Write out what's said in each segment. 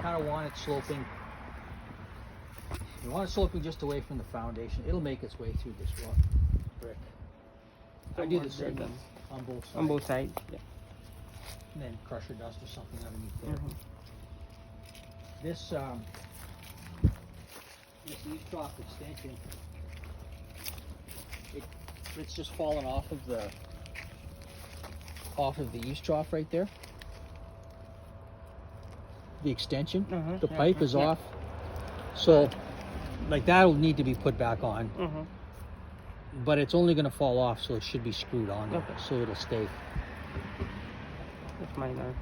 kind of want it sloping. You want it sloping just away from the foundation. It'll make its way through this rock brick. I do the same on both sides. On both sides. Yeah. And then crusher dust or something underneath there. This eave trough extension, it's just fallen off of the eave trough right there. The extension, the pipe is off, so like that'll need to be put back on. But it's only going to fall off, so it should be screwed on, so it'll stay. That's minor.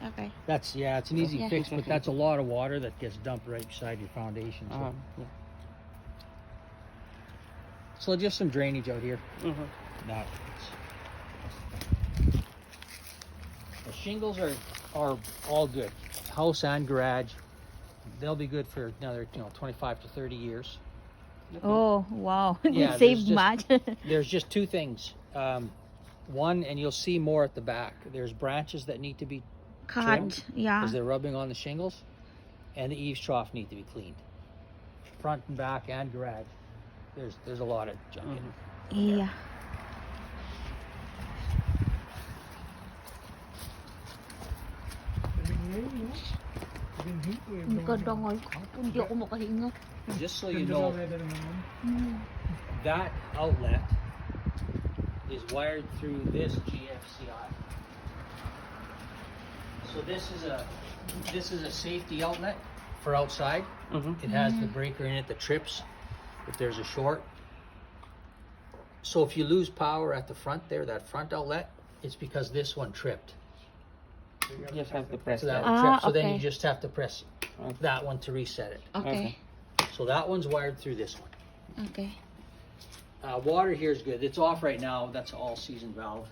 Okay. That's it's an easy fix, but that's a lot of water that gets dumped right beside your foundation. So, so just some drainage out here. Now, the shingles are all good. House and garage, they'll be good for another 25 to 30 years. Oh wow! Yeah, Saved much. There's just two things. One, and you'll see more at the back. There's branches that need to be trimmed, because they're rubbing on the shingles, and the eaves trough need to be cleaned. Front and back and garage. There's a lot of junk in it. Yeah. Just so you know, that outlet is wired through this GFCI. So this is a safety outlet for outside. It has the breaker in it that trips if there's a short. So if you lose power at the front there, that front outlet, it's because this one tripped. You just have to press So that that. one tripped. So then you just have to press that one to reset it. Okay. So that one's wired through this one. Okay. Water here is good. It's off right now. That's an all-season valve.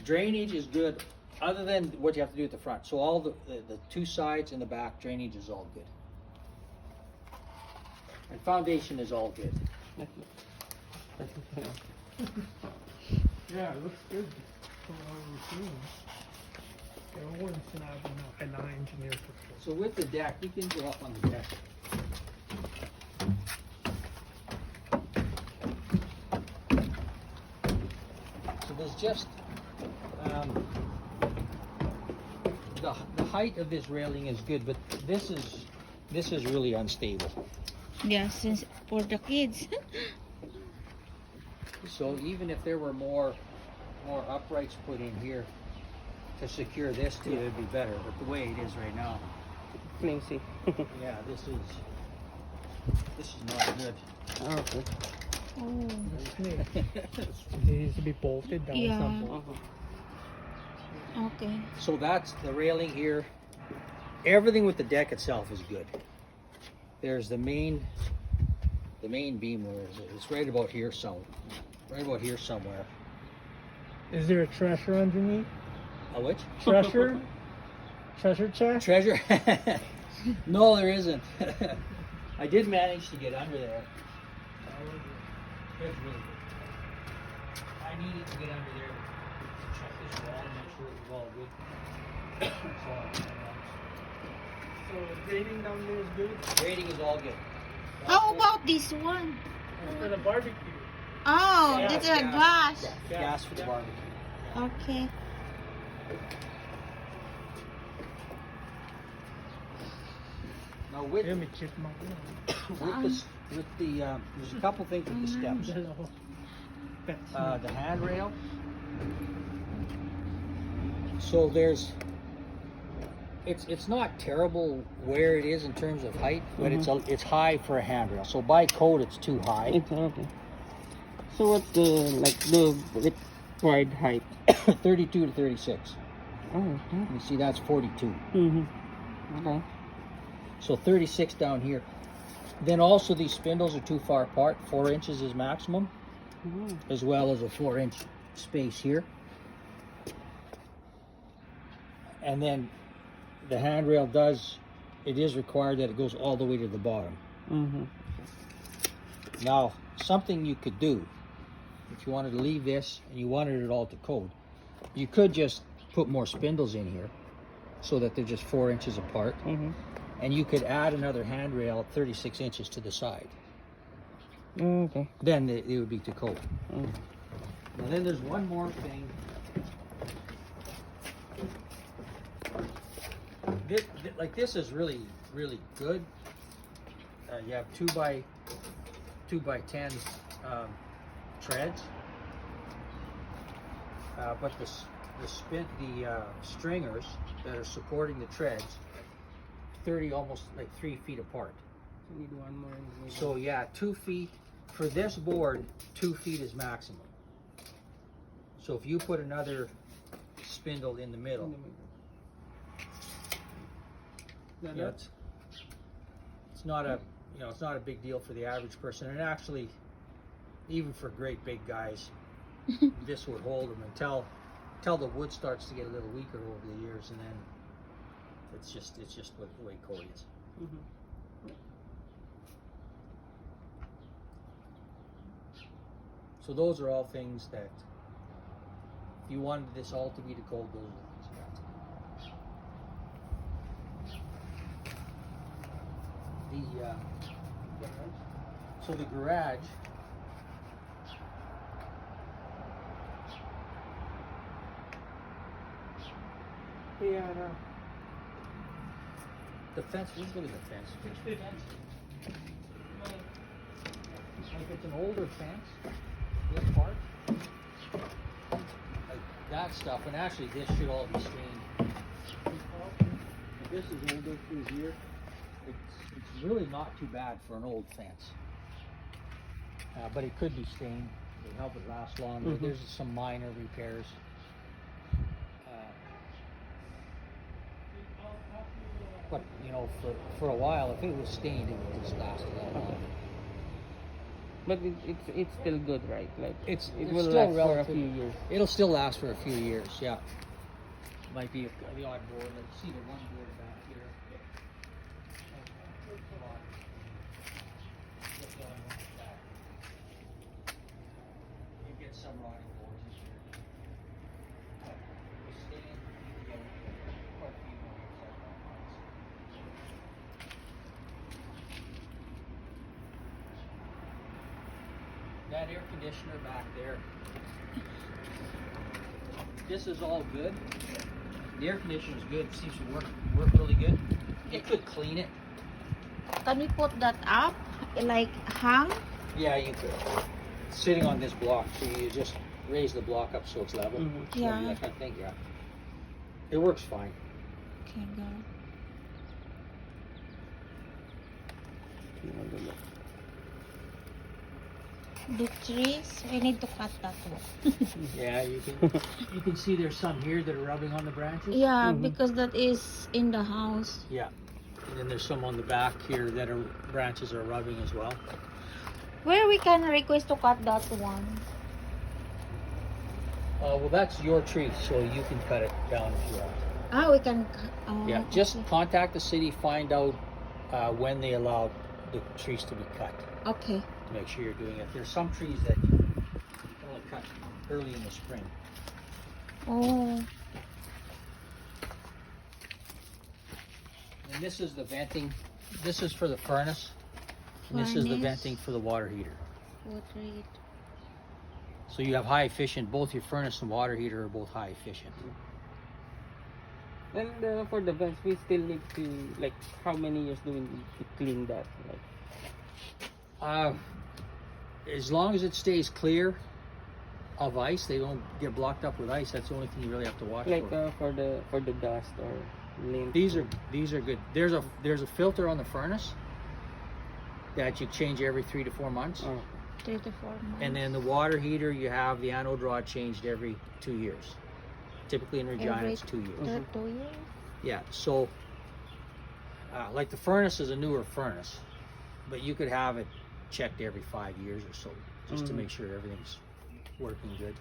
Drainage is good, other than what you have to do at the front. So all the two sides and the back, drainage is all good. And foundation is all good. Yeah, it looks good from what we're seeing. I wouldn't snap an engineer for So with the deck, you can go up on the deck. So there's just the height of this railing is good, but this is really unstable. Yeah, since for the kids. So even if there were more uprights put in here to secure this too, it'd be better. But the way it is right now, Flimsy. yeah, this is not good. Okay. Oh. it needs to be bolted down somewhere. Okay. So that's the railing here. Everything with the deck itself is good. There's the main beam. Where is it? It's right about here somewhere. Is there a treasure underneath? A which? Treasure? Treasure chest? Treasure? No, there isn't. I did manage to get under there. It's really good. I needed to get under there to check this wall and make sure it was all good. So the grading down there is good? Grading is all good. How about this one? For the barbecue. Oh, Gas, this is a gas. glass. Gas for the barbecue. Okay. Now with Let me check my there's a couple things with the steps. The handrail. So it's not terrible where it is in terms of height, but it's high for a handrail. So by code, it's too high. It's okay. So what's the required height? 32 to 36. Oh, okay. You see, that's 42. Okay. So 36 down here. Then also these spindles are too far apart. 4 inches is maximum, as well as a 4-inch space here. And then the handrail it is required that it goes all the way to the bottom. Now, something you could do, if you wanted to leave this and you wanted it all to code, you could just put more spindles in here so that they're just 4 inches apart. Mm-hmm. And you could add another handrail 36 inches to the side. Okay. Then it would be to code. Mm. Now then there's one more thing. This is really good. You have 2 by 10 treads, but the stringers that are supporting the treads 30 almost like 3 feet apart. So need one more in the middle. So yeah, 2 feet for this board. 2 feet is maximum. So if you put another spindle in the middle, yeah, it's not a it's not a big deal for the average person, and actually, even for great big guys, this would hold them until the wood starts to get a little weaker over the years, and then it's just what the way code is. Mm-hmm. So those are all things that, if you wanted this all to be the code, those are the things you have to do. So the garage, the fence, let's look at the fence. Like it's an older fence, this part, like that stuff, and actually this should all be stained. This is older through here. It's really not too bad for an old fence, but it could be stained. It'll help it last longer. Mm-hmm. There's some minor repairs. But for a while, if it was stained, it would just last a lot longer. But it's still good, right? Like It's will still last for a few years. It'll still last for a few years. Yeah. Might be the odd board. Let's see the one board back here. You get some rotting boards this year. But the stand, you get quite a few more years out of that. That air conditioner back there, this is all good. The air conditioner is good. It seems to work really good. You could clean it. Can we put that up? Like hang? Yeah, you could. It's sitting on this block, so you just raise the block up so it's level. Mhm. Yeah. That kind of thing, yeah. It works fine. Okay, good. The trees, we need to cut that one. Yeah, you can see there's some here that are rubbing on the branches. Yeah, Mhm. because that is in the house. Yeah. And then there's some on the back here that are branches are rubbing as well. Where we can request to cut that one? Well, that's your tree, so you can cut it down if you want. Ah, we can cut. Oh, Yeah, just okay. contact the city, find out when they allow the trees to be cut, Okay. to make sure you're doing it. There's some trees that you can only cut early in the spring. Oh, And this is the venting. This is for the furnace. And this is the Furnace. venting for the water heater. what rate? So you have high efficient, both your furnace and water heater are both high efficient. And for the vents, we still need to, like, how many years do we need to clean that? Like, As long as it stays clear of ice, they don't get blocked up with ice. That's the only thing you really have to watch for. for the dust or lint. These are good. There's a filter on the furnace that you change every 3 to 4 months. Oh. 3 to 4 months. And then the water heater, you have the anode rod changed every 2 years. Typically in Regina, Every it's 2 years. 2 years? Yeah, so like the furnace is a newer furnace, but you could have it checked every 5 years or so, just to Mhm. make sure everything's working good.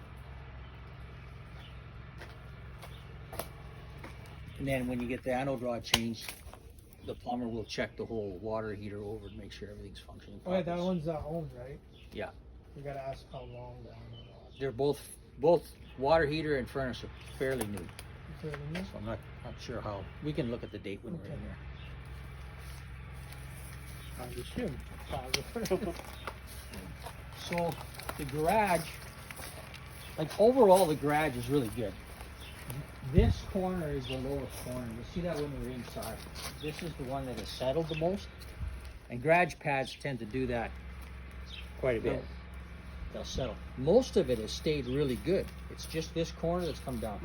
And then when you get the anode rod changed, the plumber will check the whole water heater over to make sure everything's functioning Oh, yeah, that properly. one's owned, right? Yeah. We gotta ask how long that one was. They're both water heater and furnace are fairly new. So I'm not sure how. We can look at the date when we're in there. So the garage, like overall, the garage is really good. This corner is the lowest corner. You'll see that when we're inside. This is the one that has settled the most. And garage pads tend to do that quite a bit. They'll settle. Most of it has stayed really good. It's just this corner that's come down.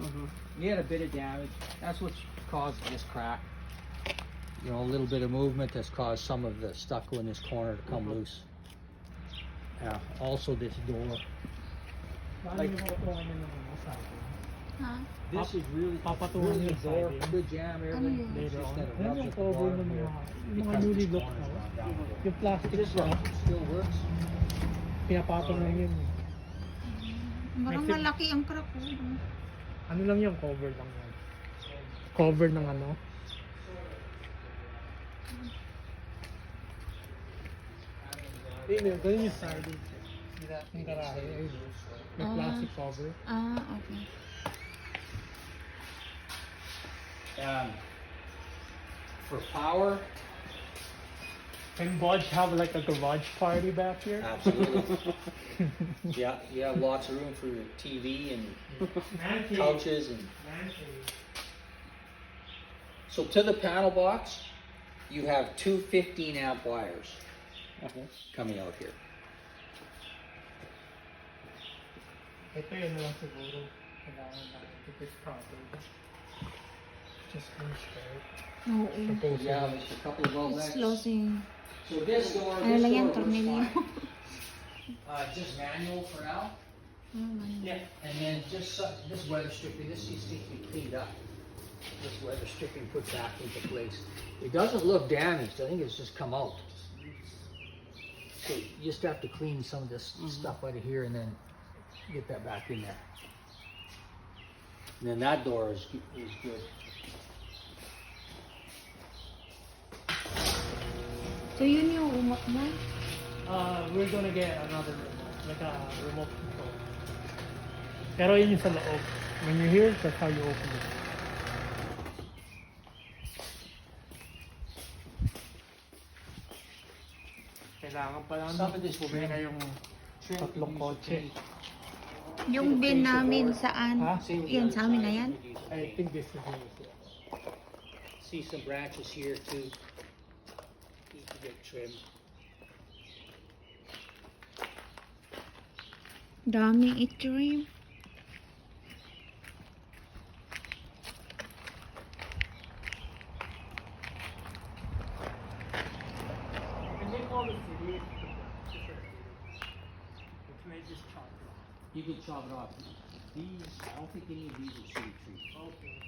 You had a bit of damage. That's what's caused this crack. You know, a little bit of movement has caused some of the stucco in this corner to come loose. Also this door. Like, this is really good door, good jam, everything. It's just that it rubs at the bottom here because this corner's gone down here. Yung plastic This siya, one still works. pinapatong lang yun. Parang malaki ang crack ko. Ano lang yung cover lang yan. Cover ng ano. Ayun, ganun yung siding. Yung garahe, ayun. May plastic cover. Okay. For power, Can Bodge have like a garage party back here? absolutely. Yeah, you have lots of room for your TV and couches and. So to the panel box, you have two 15-amp wires coming out here. Ito yun na lang siguro. Kailangan natin tipid properly. Just finish it. Oo. Yeah, there's a couple of outlets. It's losing. So this door, Ano lang yan, works tornilyo. fine. Just manual for now. Yeah. And then just this weather stripping, this needs to be cleaned up. This weather stripping put back into place. It doesn't look damaged. I think it's just come out. So you just have to clean some of this stuff out of here and then get that back in there. And then that door is good. So yun yung umot mo? We're gonna get another remote, like a remote control. Pero yun yung sa loob. When you're here, that's how you open it. Kailangan pa lang Some of this will bumili be na yung tatlong kotse. Yung bin namin saan? Ha? Yan sa amin na yan? I think this is it. See some branches here too. Need to get trimmed. Daming i-trim. Can they call the city? Can I just chop it off? You can chop it off. These, I don't think any of these are city trees. Okay.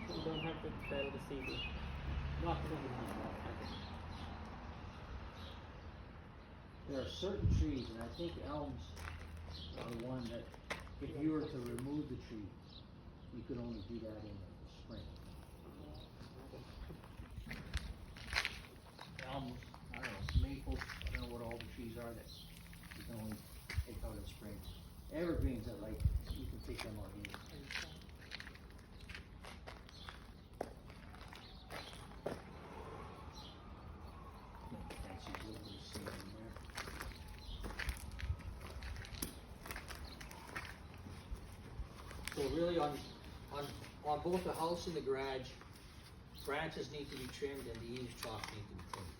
So you don't have to tell the city. Not that we have that, I think. There are certain trees, and I think elms are the one that, if you were to remove the tree, you could only do that in the spring. Elms, I don't know, maples, I don't know what all the trees are that you can only take out in spring. Evergreens that like, you can take them out any. Fancy little bit of ceiling there. So really on both the house and the garage, branches need to be trimmed and the eaves trough need to be trimmed.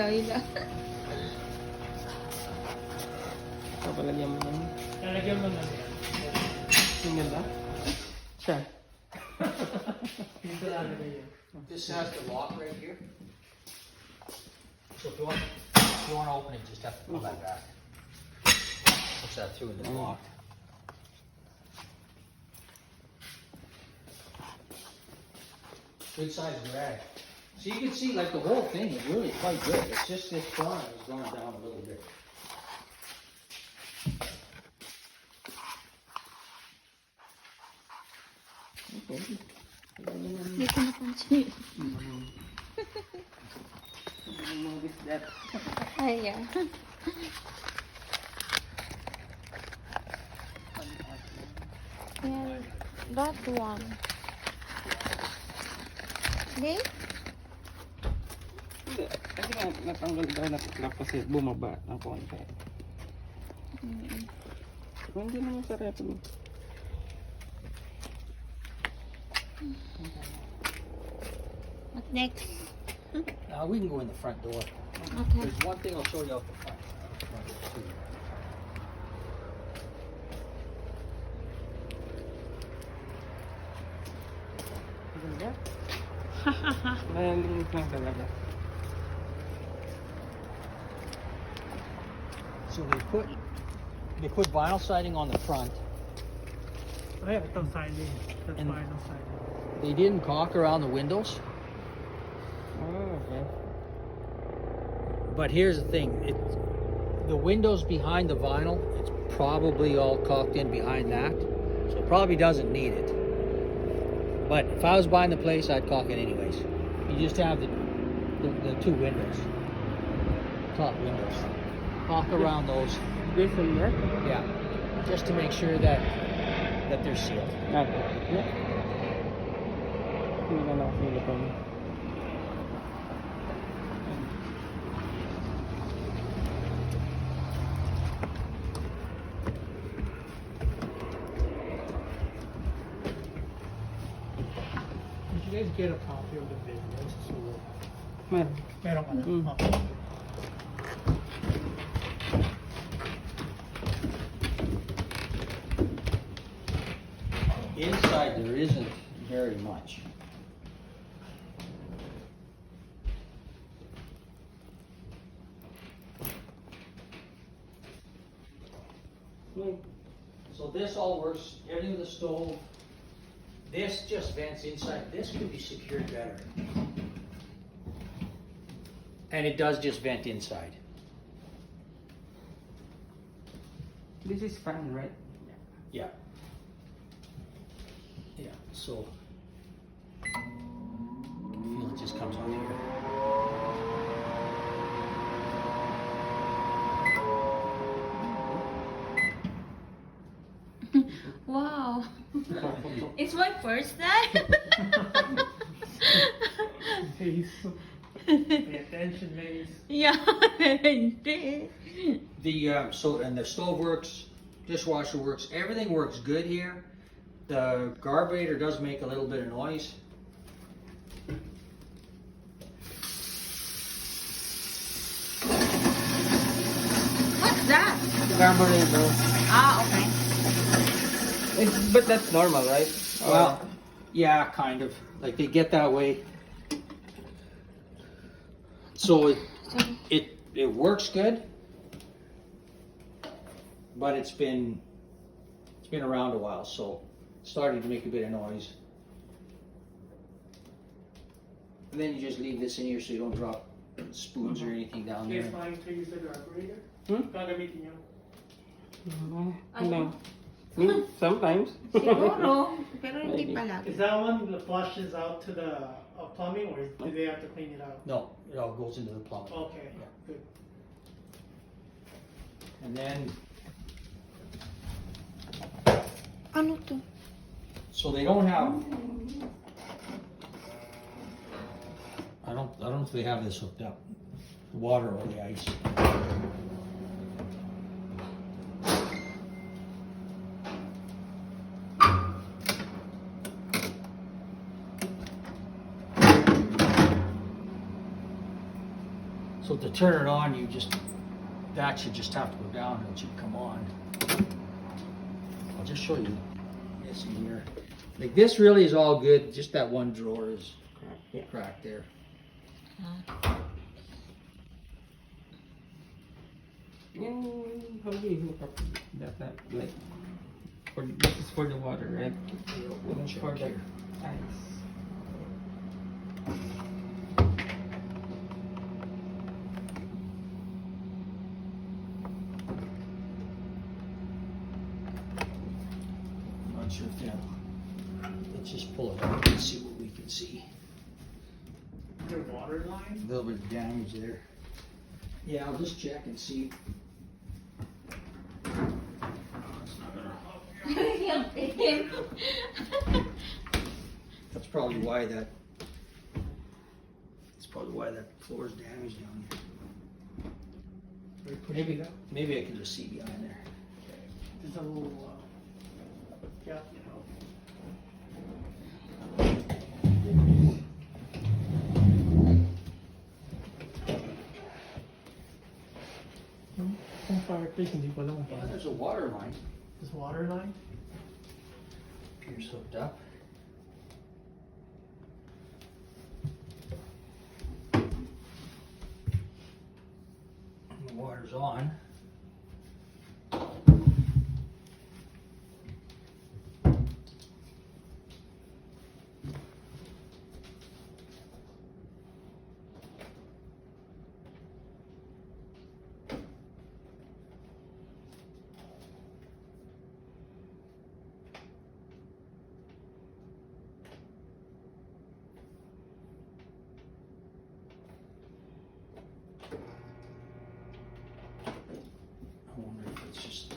Ila. Papalagyan mo lang. Lalagyan mo na yan. Yung ganda? Saan? Dito lalagay yan. This has the lock right here. So if you want to open it, just have to pull that back. Push that through and it's locked. Good sized garage. So you can see like the whole thing is really quite good. It's just this corner has gone down a little bit. Hindi ko napansin. Notice that. Ay, yeah. Yeah, that one. Okay? Hindi. Kasi nga, natanggal daw na tiklap kasi bumaba ng konti. Pero hindi naman sa rep. What next? We can go in the front door. Okay. There's one thing I'll show you out the front. Mayaling lang talaga. So they put vinyl siding on the front. Oh yeah, ito siding. That's And- final siding. They didn't caulk around the windows. Oh, okay. But here's the thing, the windows behind the vinyl, it's probably all caulked in behind that, so it probably doesn't need it. But if I was buying the place, I'd caulk it anyways. You just have the two windows, top windows. Caulk around those, This one there? yeah, just to make sure that they're sealed. Okay. Yeah. Hindi na nakasila pa. Did you guys get a copy of the videos? So, Meron. meron ka na? Mm. Okay. Inside there isn't very much. So this all works, everything with the stove. This just vents inside. This could be secured better. And it does just vent inside. This is fan, right? Yeah. Yeah, so I feel it just comes out here. Wow. It's my first time. Maze. Pay attention, Maze. Yeah. The so and the stove works, dishwasher works, everything works good here. The carburetor does make a little bit of noise. What's that? Carburetor. Ah, okay. But that's normal, right? Well, yeah, kind of. Like they get that way. So it works good, but it's been around a while, so it's starting to make a bit of noise. And then you just leave this in here so you don't drop spoons or anything down You there. guys planning to use the carburetor? Hmm? Gagamitin niyo? No. Me, sometimes. Siguro, pero hindi Maybe. palagi. Is that one that flushes out to the plumbing, or do they have to clean it out? No, it all goes into the plumbing. Okay, Yeah. good. And then, Ano to? so they don't have. I don't know if they have this hooked up, the water or the ice. So to turn it on, that should just have to go down and it should come on. I'll just show you this in here. Like this really is all good, just that one drawer is cracked there. How do you hook up that like this is for the water, right? We'll check For the here. ice. Yeah. Let's just pull it up and see what we can see. Your water line? A little bit of damage there. Yeah, I'll just check and see. That's probably why that. That's probably why that floor is damaged down here. Maybe I can just see behind there. There's a little gap, you know. Kung fireplace, hindi ko alam kung Yeah, paano. there's a water line. This water line? Appears hooked up. The water's on. I wonder if it's just.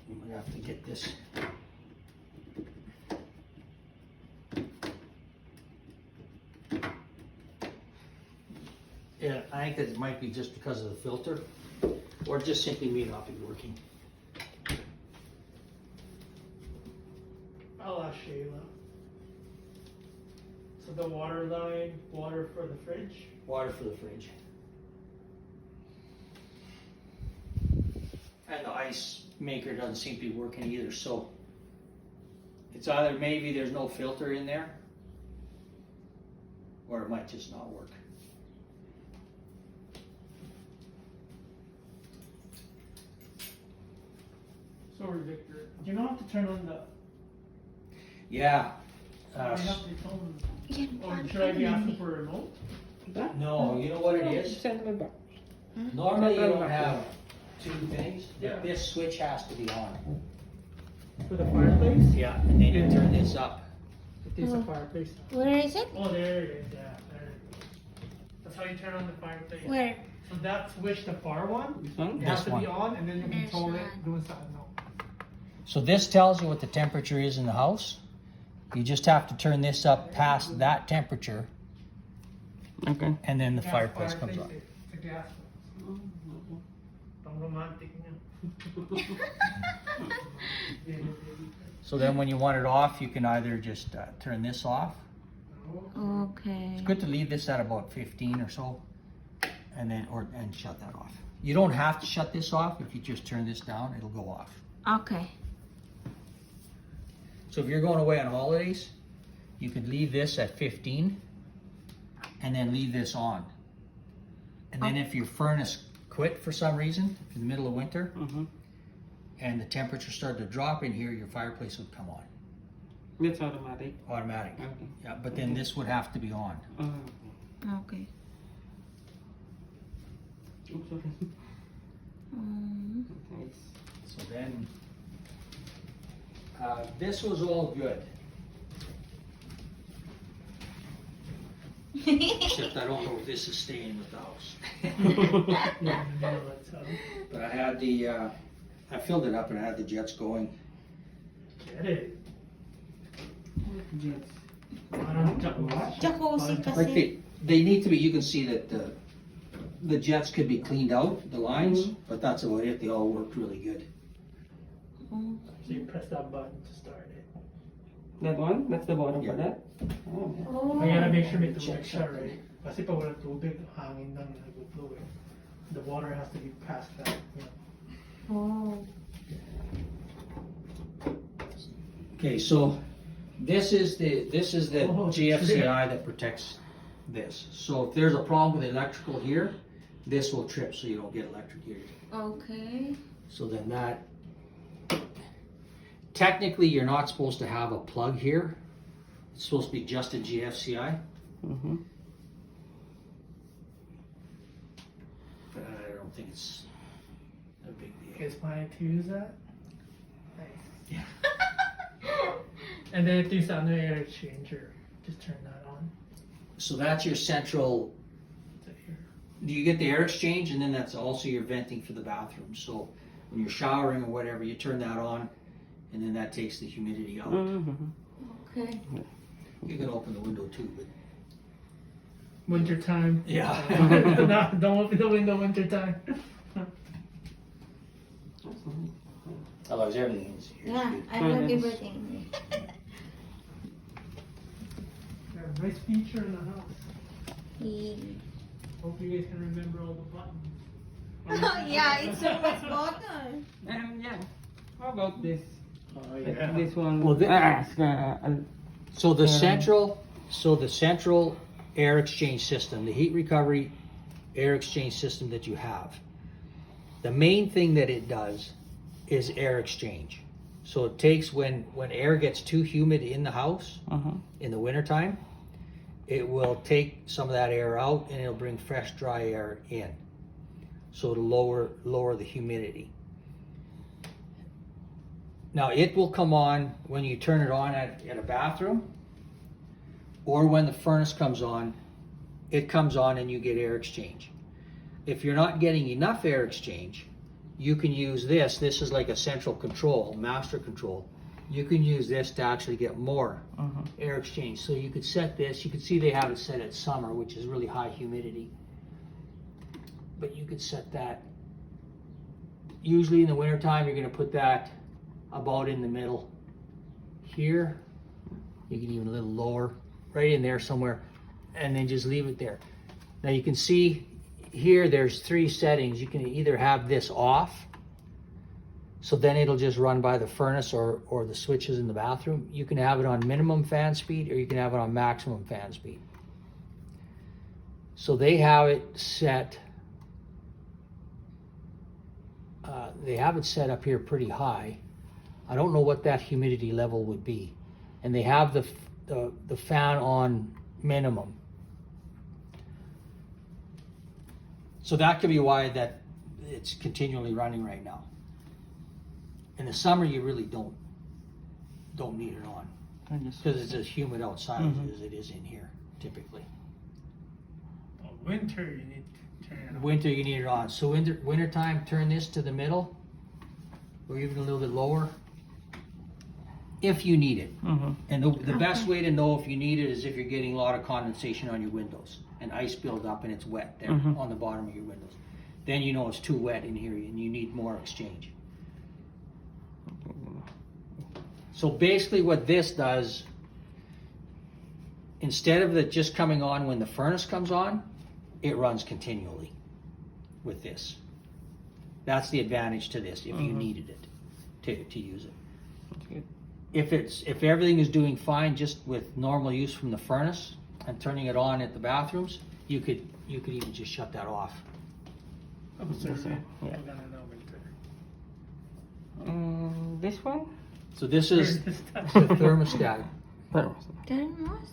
We might have to get this. Yeah, I think that it might be just because of the filter, or just simply may not be working. I'll ask Shayla. So the water line, water for the fridge? Water for the fridge. And the ice maker doesn't seem to be working either, so it's either maybe there's no filter in there, or it might just not work. Sorry, Victor. Do you not have to turn on the? Yeah. You have to phone. Yan, Or paano should I be yun asking eh? for a remote? No, you know what it is? Send me back. Normally you don't have two things. Yeah. This switch has to be on. For the fireplace? Yeah, and then you turn this up. It is a fireplace. Where is it? Oh, there it is. Yeah, there it is. That's how you turn on the fireplace. Where? So that switch, the far one, This one? it has This to one. be on, and then you This control it. one. Doon sa ano. So this tells you what the temperature is in the house. You just have to turn this up past that temperature, Okay. and then the Gas fireplace comes on. It's a gas one. Pang romantic niya. So then when you want it off, you can either just turn this off. Okay. It's good to leave this at about 15 or so, and then and shut that off. You don't have to shut this off. If you just turn this down, it'll go off. Okay. So if you're going away on holidays, you could leave this at 15 and then leave this on. And then if your furnace quit for some reason in the middle of winter Mm-hmm. and the temperature started to drop in here, your fireplace would come on It's automatic. automatic. Okay. Yeah, but then this would have to be on. Okay. Oops, sorry. Nice. So then this was all good. Except I don't know if this is staying with the house. Yeah, no, that's how. But I had the, I filled it up and I had the jets going. Get it. Yes. Parang jacuzzi. Jacuzzi Like kasi. they need to be, you can see that the jets could be cleaned out, the lines, Mhm. but that's about it. They all worked really good. Oh. So you press that button to start it. That one? That's the bottom Yeah. for that? Oh. Oh. I gotta make sure may tubig siya, right? Kasi pag wala tubig, hangin lang nag-flow eh. The water has to be past that. Yeah. Oh. Okay, so this is the Oh, GFCI that protects this. So if there's a problem with the electrical here, this will trip so you don't get electrocuted. Okay. So then that, technically you're not supposed to have a plug here. It's supposed to be just a GFCI. Mm-hmm. But I don't think it's a big You deal. guys planning to use that? Nice. Yeah. And then if there's another air exchanger, just turn that on. So that's your central, To here. you get the air exchange, and then that's also your venting for the bathroom. So when you're showering or whatever, you turn that on, and then that takes the humidity out. Mm-hmm. Okay. You can open the window too, but Winter time. yeah. No, don't open the window winter time. Otherwise everything is here. Yeah, I love everything. Nice feature in the house. Yeah. Hope you guys can remember all the buttons. Yeah, it's so much button. Yeah. How about this? Oh, Like this one. Well, So the Yeah. central air exchange system, the heat recovery air exchange system that you have, the main thing that it does is air exchange. So it takes when air gets too humid in the house Uh-huh. in the wintertime, it will take some of that air out and it'll bring fresh dry air in. So to lower the humidity. Now it will come on when you turn it on at a bathroom, or when the furnace comes on, it comes on and you get air exchange. If you're not getting enough air exchange, you can use this. This is like a central control, master control. You can use this to actually get more Uh-huh. air exchange. So you could set this, you can see they have it set at summer, which is really high humidity. But you could set that, usually in the wintertime, you're gonna put that about in the middle here. You can even a little lower, right in there somewhere, and then just leave it there. Now you can see here there's 3 settings. You can either have this off, so then it'll just run by the furnace or the switches in the bathroom. You can have it on minimum fan speed, or you can have it on maximum fan speed. So they have it set, up here pretty high. I don't know what that humidity level would be. And they have the fan on minimum. So that could be why that it's continually running right now. In the summer, you really don't need it on because it's as humid outside as it is in here, typically. Oh, winter, you need to turn it on. Winter, you need it on. So wintertime, turn this to the middle, or even a little bit lower, if you need it. Uh-huh. And the best way to know if you need it is if you're getting a lot of condensation on your windows and ice build up and it's wet there on the bottom of your windows. Then you know it's too wet in here and you need more exchange. So basically what this does, instead of it just coming on when the furnace comes on, it runs continually with this. That's the advantage to this if you needed it to use it. That's good. If everything is doing fine just with normal use from the furnace and turning it on at the bathrooms, you could even just shut that off. Observe it. Yeah. We're gonna know winter. This one? So this is the Thermostat. thermostat. Thermos?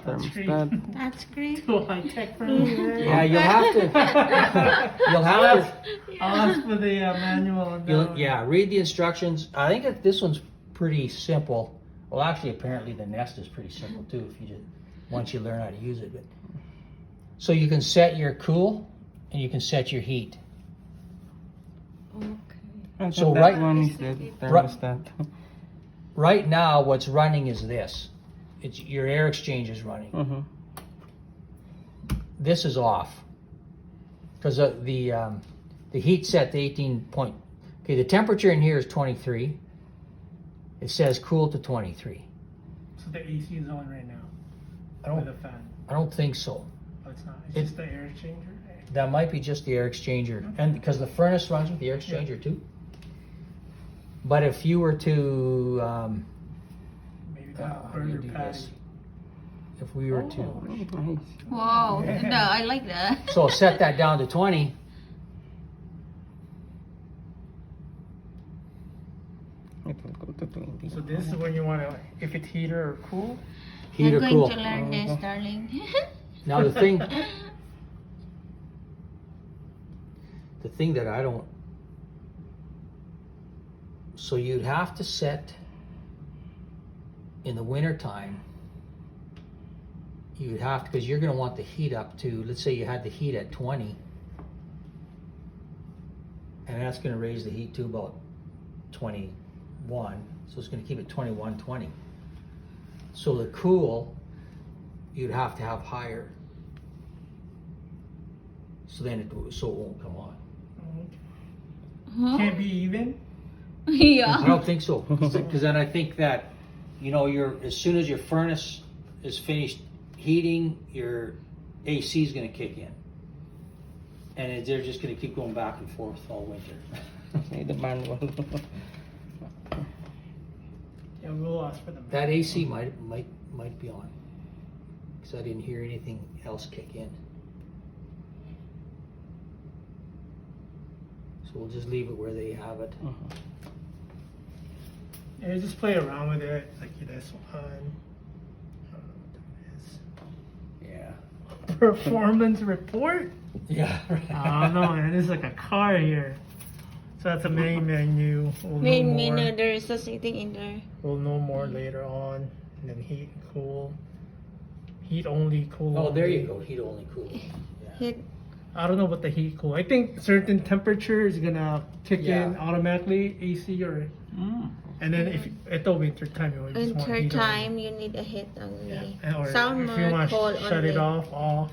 Thermostat. That's great. Too high tech for me. Yeah, you'll have to. I'll ask for the manual. On that one. Yeah, read the instructions. I think that this one's pretty simple. Well, actually, apparently the Nest is pretty simple too. If you just once you learn how to use it. But so you can set your cool and you can set your heat. Okay. And So that right- one is the thermostat. Right now, what's running is this. It's your air exchange is running. Uh-huh. This is off because the heat set to 18 point. Okay, the temperature in here is 23. It says cool to 23. So the AC is on right now. I With don't. the fan. I don't think so. Oh, it's not. It's It- just the air exchanger. That might be just the air exchanger, and because the furnace runs with the air exchanger too. But if you were to Maybe the how do you burner do patty. this? if we were to. Nice. Wow. Yeah. No, I like that. So set that down to 20. It will go to 20. So this is when you want to, if it's heater or cool. Heat or I'm going cool. to learn this, darling. Now the thing that I don't, so you'd have to set in the winter time, you'd have to, because you're going to want the heat up to, let's say you had the heat at 20, and that's going to raise the heat to about 21, so it's going to keep it 21, 20. So the cool, you'd have to have higher, so then it won't come on. Huh? Can't be even. I Yeah. don't think so, because then I think that, you know, as soon as your furnace is finished heating, your AC is going to kick in, and they're just going to keep going back and forth all winter. Say the manual. Yeah, we'll ask for them. That AC might be on, because I didn't hear anything else kick in. So we'll just leave it where they have it. Yeah, just play around with it, like this one. I don't know what Yeah. that is. Performance report? Yeah. I don't know, man. It's like a car here. So that's a main menu. We'll Main know menu, more. there is a setting in there. We'll know more later on. And then heat and cool. Heat only, cool Oh, there you only. go. Heat only, cool. Yeah. Hit. I don't know what the heat cool. I think certain temperature is gonna kick in Yeah. automatically, AC or. And then if at the winter time you just want Winter heat time, you need a hit only. only. Yeah. Or Summer, if you want cold to shut only. it off. Oh.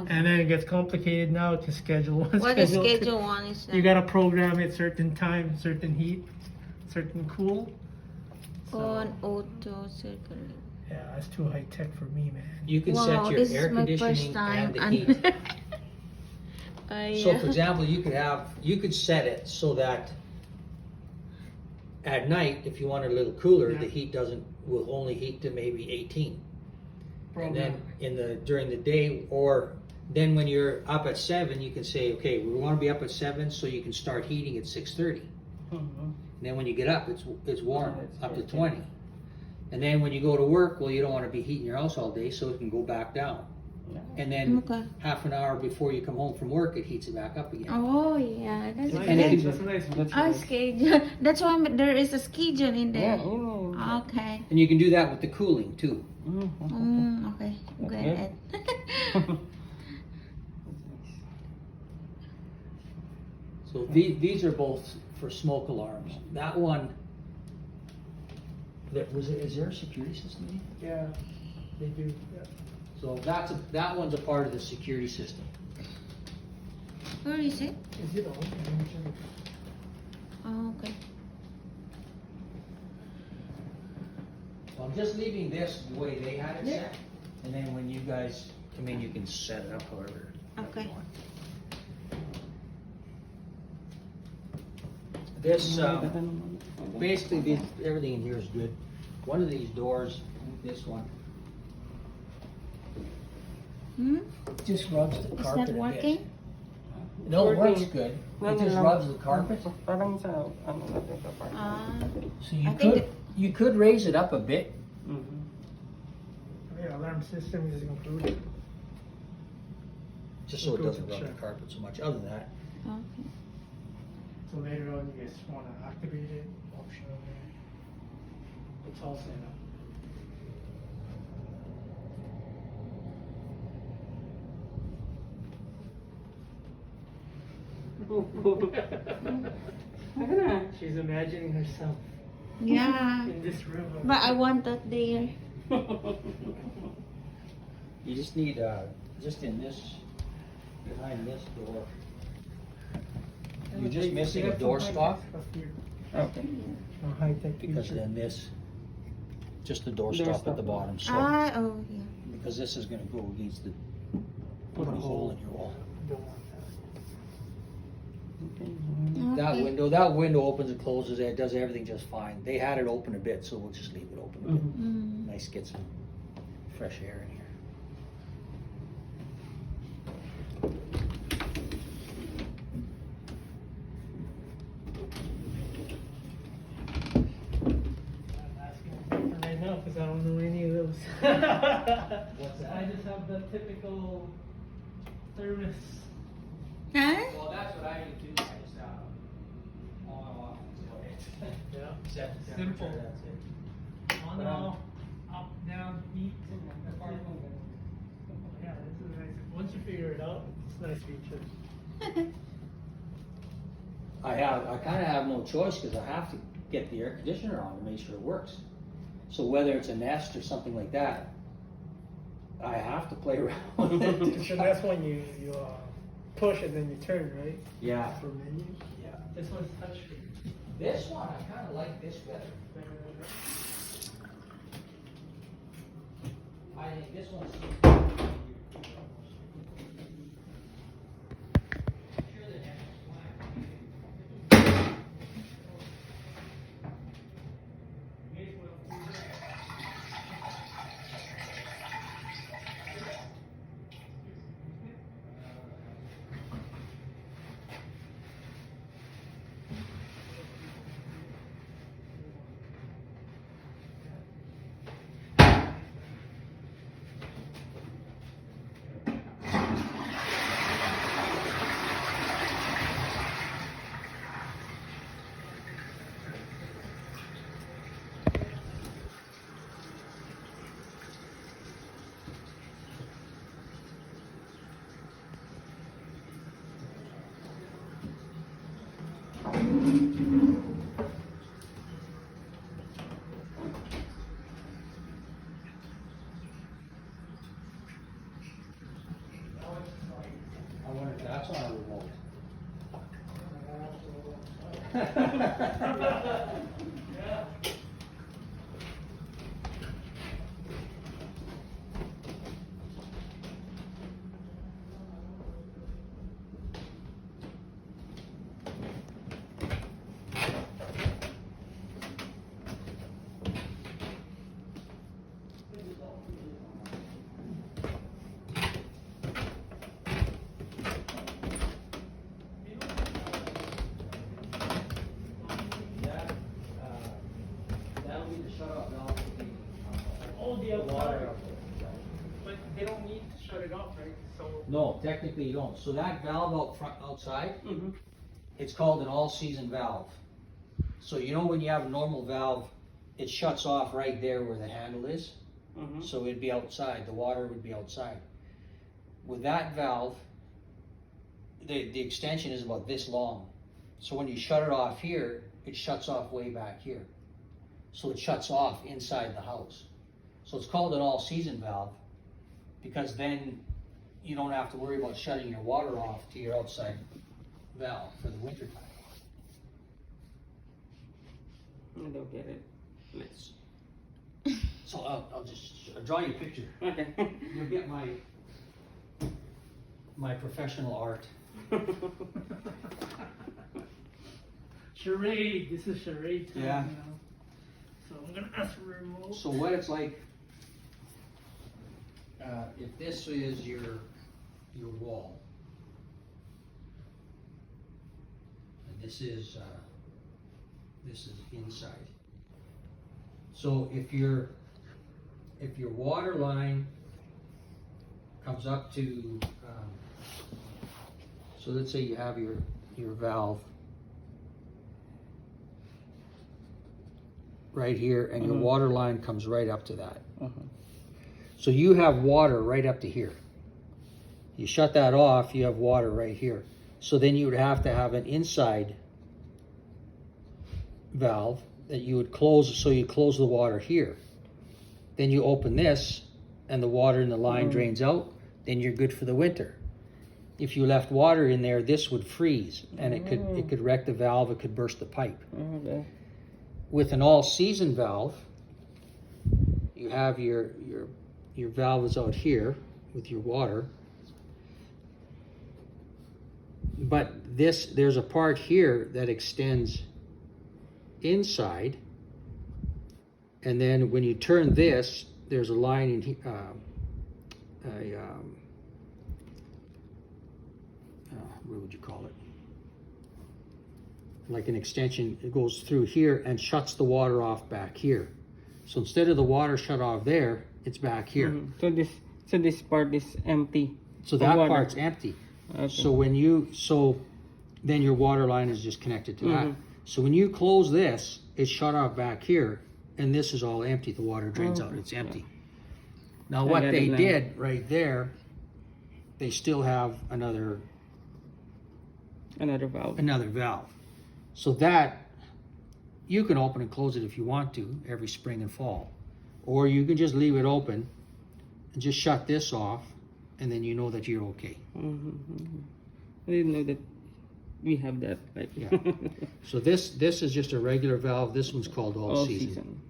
And then it gets complicated now to schedule one. What is schedule one is that? You gotta program it certain time, certain heat, certain cool. So, On auto circle. yeah, that's too high tech for me, man. You can Wow, set your this air is my first conditioning time. and the heat. So Yeah. for example, you could set it so that at night, if you want it a little cooler, Yeah. the heat will only heat to maybe 18. And then during the day, or then when you're up at 7, you can say, okay, we want to be up at 7, so you can start heating at 6:30. And then when you get up, it's warm up to 20. And then when you go to work, well, you don't want to be heating your house all day, so it can go back down. And then Okay. half an hour before you come home from work, it heats it back up again. Oh yeah, that's And it good. can- Oh, schedule. That's why there is a schedule in Yeah, there. Okay. And you can do that with the cooling too. Okay. Okay. Good. So these are both for smoke alarms. That one, is there a security system in it? Yeah, they do. Yeah. So that one's a part of the security system. Where is it? Is it on? Oh, okay. So I'm just leaving this the way they had it set. And then when you guys come in, you can set it up however Okay. you want. This, basically, everything in here is good. One of these doors, this one, just rubs the Is carpet that a bit. working? No, it Working. works good. It just rubs the carpet. Parang sa ano natin sa park. So I think you could raise it up a bit. Yeah, alarm system is included. Just so it doesn't rub the carpet so much. Other than that, Okay. So later on, you guys want to activate it, option on there. It's all set up. She's imagining herself Yeah. in this room. But I want that there. you just need, just in this, behind this door. You're just missing a door stop, Okay. High tech because feature. then this, just the door Door stop at stop. the bottom, so, Oh yeah. because this is gonna go against the, put a hole in your wall. Don't want that. Okay. That window opens and closes, it does everything just fine. They had it open a bit, so we'll just leave it open a bit. Nice, get some fresh air in here. Right now, because I don't know any of those. What's that? I just have the typical thermos. Huh? Well, that's what I do too. I just on off. Yeah. Set the Simple. temperature, that's it. On and off, up, down, heat. Yeah, this is nice. Once you figure it out, it's a nice feature. I kind of have no choice because I have to get the air conditioner on to make sure it works. So whether it's a Nest or something like that, I have to play around with it. So that's when you push and then you turn, right? Yeah. For menus. Yeah. This one's touchscreen. This one, I kind of like this better. I think this one's. I wonder if that's on a remote. Yeah. That'll be the shut-off valve. Oh, the The water. outside. But they don't need to shut it off, right? So. No, technically you don't. So that valve out front, outside, Mm-hmm. it's called an all-season valve. So you know when you have a normal valve, it shuts off right there where the handle is. Mm-hmm. So it'd be outside, the water would be outside. With that valve, the extension is about this long. So when you shut it off here, it shuts off way back here. So it shuts off inside the house. So it's called an all-season valve because then you don't have to worry about shutting your water off to your outside valve for the winter time. I don't get it. Let's. So I'll just draw you a picture. Okay. You'll get my professional art. Charade. This is charade time Yeah. now. So I'm gonna ask for a remote. So what it's like, if this is your wall, and this is inside. So if your water line comes up to, so let's say you have your valve right here, and your water line comes right up to that. So you have water right up to here. You shut that off, you have water right here. So then you would have to have an inside valve that you would close, so you close the water here. Then you open this, and the water in the line drains out, then you're good for the winter. If you left water in there, this would freeze, and it could wreck the valve, it could burst the pipe. Okay. With an all-season valve, you have your valve is out here with your water, but there's a part here that extends inside, and then when you turn this there's a line in here, what would you call it? Like an extension, it goes through here and shuts the water off back here. So instead of the water shut off there, it's back here. Mm-hmm. So this part is empty. So that part's empty. Okay. So then your water line is just connected to that. So when you close this, it's shut off back here, and this is all empty. The water drains out. It's empty. Now what they did right there, they still have another valve. So that you can open and close it if you want to every spring and fall, or you can just leave it open and just shut this off, and then you know that you're okay. I didn't know that we have that. Like. Yeah. So this is just a regular valve. This one's called all season.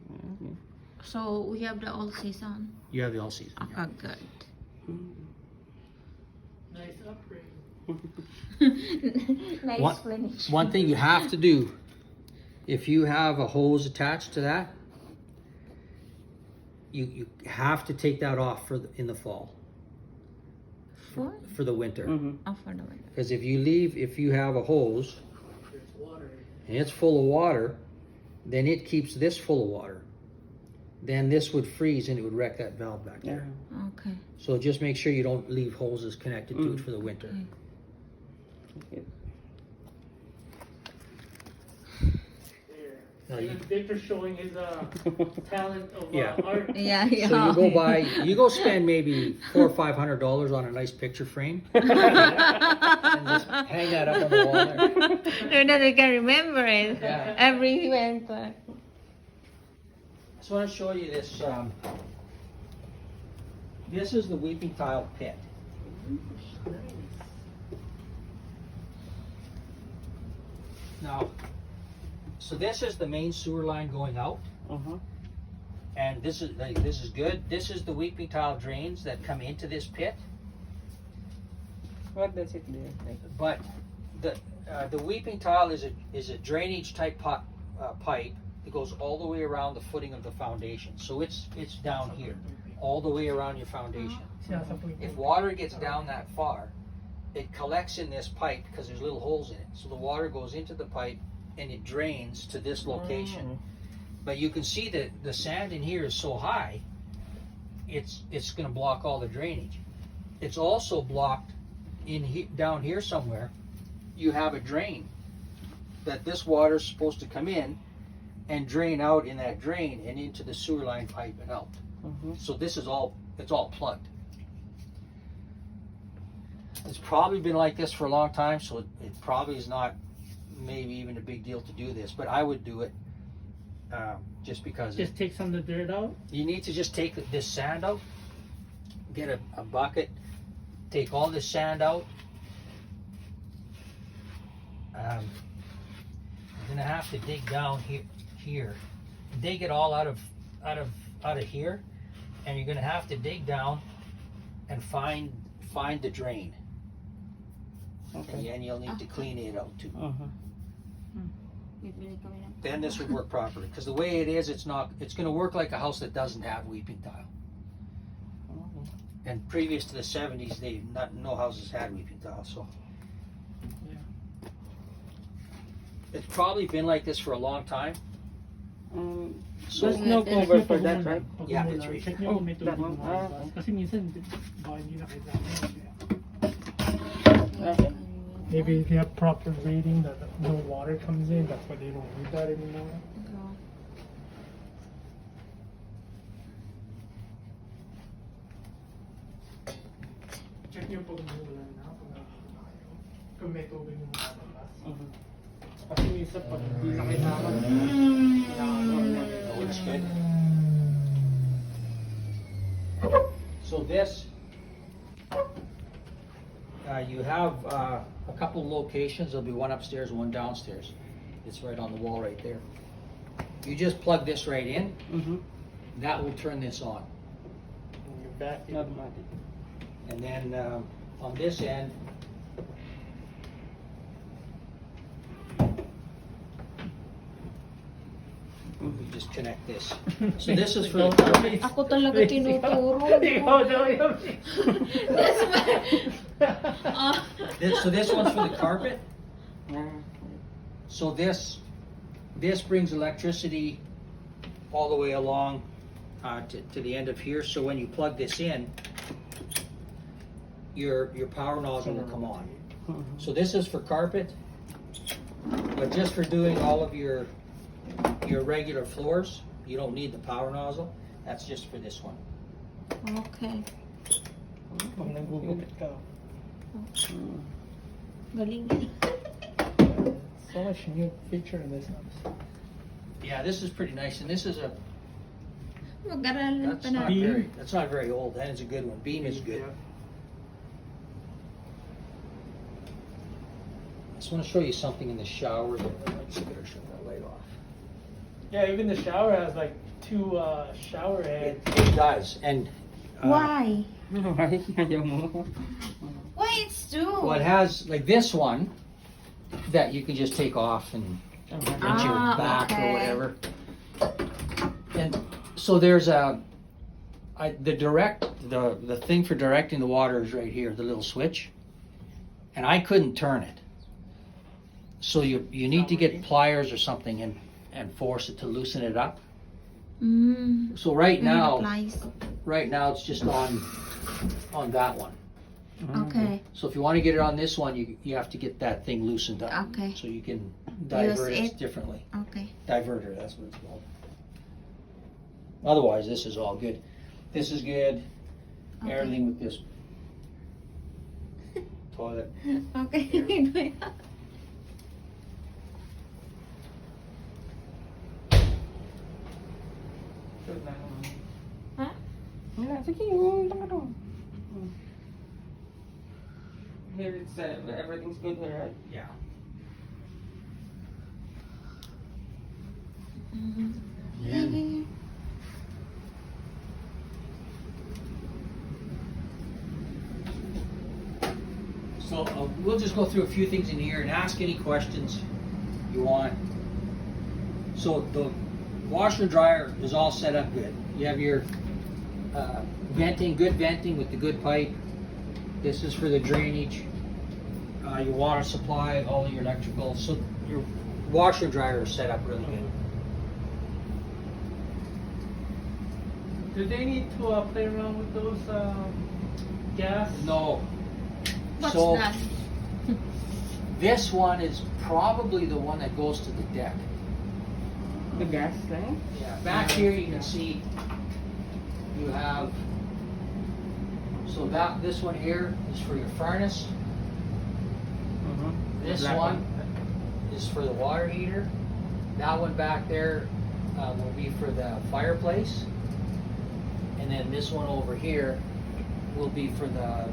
Okay. So we have the all season. You have the all season. Okay, Yeah. good. Nice upgrade. Nice explanation. One thing you have to do, if you have a hose attached to that, you have to take that off in the fall. For the winter. Oh, for the winter. Because if you have a hose and it's full of water, then it keeps this full of water. Then this would freeze and it would wreck that valve back there. Okay. So just make sure you don't leave hoses connected to it for the winter. Okay. Now Victor's showing his talent of art. Yeah. So you go spend maybe $400 or $500 on a nice picture frame, and just hang that up on the wall there. So that we can remember it Yeah. every winter. I just want to show you this. This is the weeping tile pit. Now, so this is the main sewer line going out, and this is good. This is the weeping tile drains that come into this pit. What does it do? Like, But the weeping tile is a drainage type pipe that goes all the way around the footing of the foundation. So it's down here, all the way around your foundation. If water gets down that far, it collects in this pipe because there's little holes in it. So the water goes into the pipe and it drains to this location. But you can see that the sand in here is so high, it's going to block all the drainage. It's also blocked down here somewhere. You have a drain that this water is supposed to come in and drain out in that drain and into the sewer line pipe and out. So this is it's all plugged. It's probably been like this for a long time, so it probably is not maybe even a big deal to do this, but I would do it just because. Just take some of the dirt out? You need to just take this sand out, get a bucket, take all this sand out. You're gonna have to dig down here, dig it all out of here, and you're gonna have to dig down and find the drain. okay. And you'll need to clean it out too. Bibili kami ng Then this would work properly. Because the way it is, it's going to work like a house that doesn't have weeping tile. And previous to the 70s, no houses had weeping tile. So it's probably been like this for a long time. So There's no cover for that, right? Yeah, it's right. Check nyo kung may tubig that one. mo. Kasi minsan, baka hindi na kailangan. Okay. Maybe they have proper rating that no water comes in. That's why they don't need that anymore. Check nyo pag umulan na. Kung may tubig yung malalabas. Kasi minsan pag hindi na kailangan, Oh, it's good. So this, you have a couple locations. There'll be one upstairs, one downstairs. It's right on the wall right there. You just plug this right in. That will turn this on. you back in. Automatic. And then on this end, You just connect this. So this is for the carpet. Ako talaga tinuturo. So this one's for the carpet. So this brings electricity all the way along to the end of here. So when you plug this in, your power nozzle will come on. So this is for carpet, but just for doing all of your regular floors, you don't need the power nozzle. That's just for this one. Okay. Pag nagugupit ka. Galing. So much new feature in this house. Yeah, this is pretty nice, and this is a Mag-aralan pa na. that's not very old. That is a good one. Beam is good. I just want to show you something in the shower. Let's better shut that light off. Yeah, even the shower has like 2 shower heads. It does, and Why? Ayaw mo. Why it's two? well, it has like this one that you can just take off and into your back or whatever. And so there's the thing for directing the water is right here, the little switch, and I couldn't turn it. So you need to get pliers or something and force it to loosen it up. So right now it's just on that one. Okay. So if you want to get it on this one, you have to get that thing loosened up. Okay. So you can divert Use it it. differently. Okay. Diverter, that's what it's called. Otherwise, this is all good. This is good. Okay. Everything with this toilet. Okay. Huh? Wala, sige, yung tanga to. Here it's everything's good here, right? Yeah. Okay. So we'll just go through a few things in here and ask any questions you want. So the washer dryer is all set up good. You have your venting, good venting with the good pipe. This is for the drainage, your water supply, all of your electrical. So your washer dryer is set up really good. Do they need to play around with those gas? No. What's So that? this one is probably the one that goes to the deck. The gas thing? Yeah. Back here you can see you have, so this one here is for your furnace. This Black one is for the water heater. That one back there will be for the fireplace. And then this one over here will be for the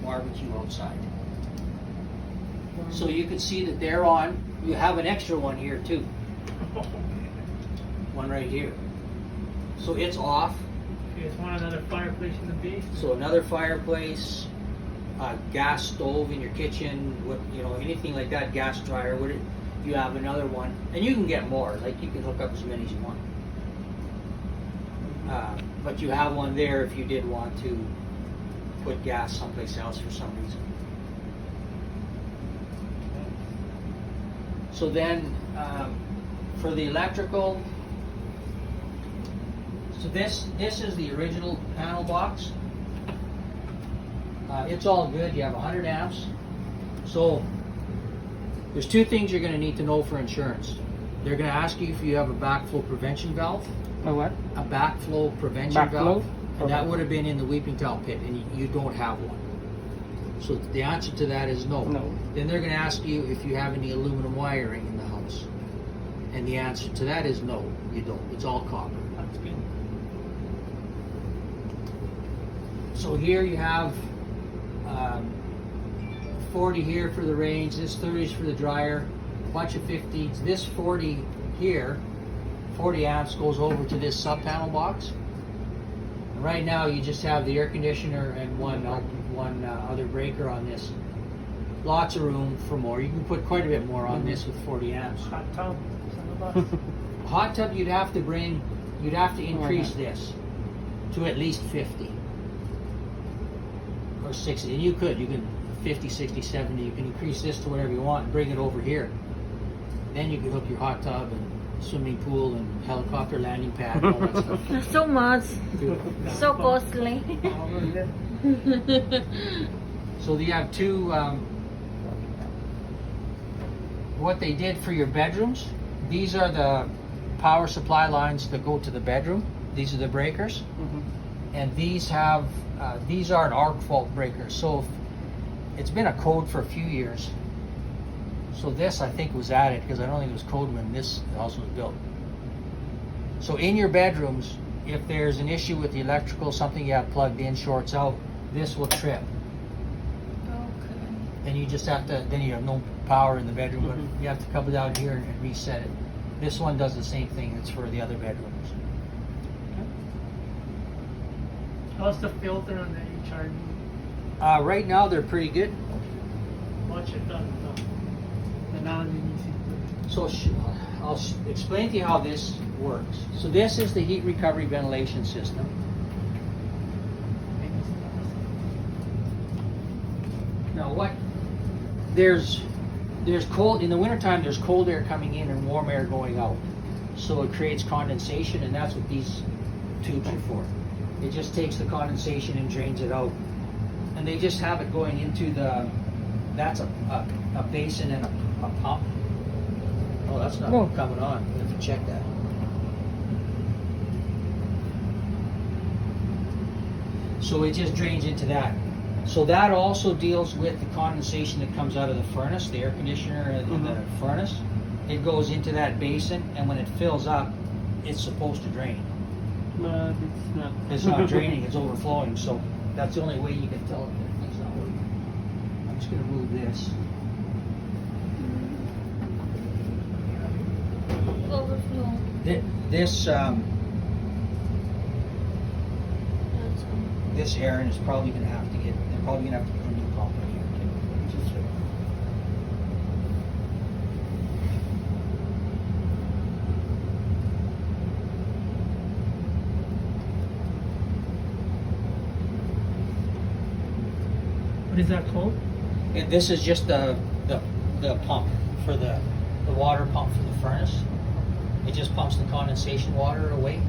barbecue outside. So you can see that they're on. You have an extra one here too. One right here. So it's off. You just want another fireplace in the base? So another fireplace, gas stove in your kitchen, anything like that, gas dryer, you have another one. And you can get more, like you can hook up as many as you want. But you have one there if you did want to put gas someplace else for some reason. So then, for the electrical, so this is the original panel box. It's all good. You have 100 amps. So there's 2 things you're going to need to know for insurance. They're going to ask you if you have a backflow prevention valve. A what? A backflow prevention valve. Backflow? And that would have been in the weeping towel pit, and you don't have one. So the answer to that is no. No. Then they're going to ask you if you have any aluminum wiring in the house. And the answer to that is no, you don't. It's all copper. That's good. So here you have 40 here for the range, this 30 is for the dryer, a bunch of 50s. This 40 here, 40 amps goes over to this sub panel box. And right now you just have the air conditioner and one other breaker on this. Lots of room for more. You can put quite a bit more on this with 40 amps. Hot tub. Some of us. hot tub you'd have to increase this to at least 50 or 60, and you can 50, 60, 70, you can increase this to whatever you want and bring it over here. Then you can hook your hot tub and swimming pool and helicopter landing pad and all that stuff. So much. So costly. So you have two, what they did for your bedrooms, these are the power supply lines that go to the bedroom. These are the breakers. And these are an arc fault breaker. So it's been a code for a few years. So this, I think, was added because I don't think it was code when this house was built. So in your bedrooms, if there's an issue with the electrical, something you have plugged in shorts out, this will trip. Okay. And you just have to, then you have no power in the bedroom, but you have to come down here and reset it. This one does the same thing. It's for the other bedrooms. How's the filter on the HRD? Right now, they're pretty good. Watch it on the non-easy. So I'll explain to you how this works. So this is the heat recovery ventilation system. Now there's cold, in the wintertime there's cold air coming in and warm air going out. So it creates condensation, and that's what these tubes are for. It just takes the condensation and drains it out. And they just have it going into that's a basin and a pump. Oh, that's not coming on. We have to check that. So it just drains into that. So that also deals with the condensation that comes out of the furnace, the air conditioner and the furnace. It goes into that basin, and when it fills up, it's supposed to drain. But it's not. It's not draining, it's overflowing. So that's the only way you can tell if it's not working. I'm just going to move this. Overflow. This Aaron is probably going to have to they're probably going to have to put a new pump in here. What is that called? And this is just the pump for the water pump for the furnace. It just pumps the condensation water away.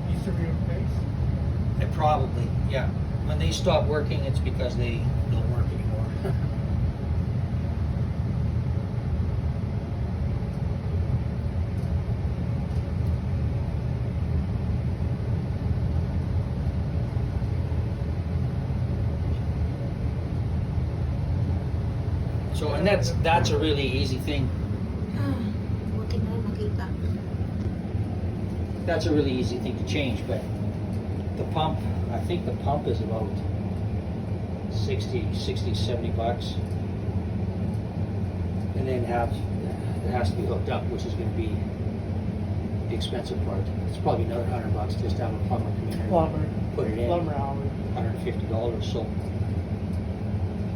Needs to be replaced. It probably, yeah. When they stop working, it's because they don't work anymore. So, and that's a really easy thing. Buti na nakita. That's a really easy thing to change, but the pump, I think the pump is about 60, 70 bucks. And then it has to be hooked up, which is going to be the expensive part. It's probably another $100 just to have a plumber come in and put it in. Plumber hour. $150. So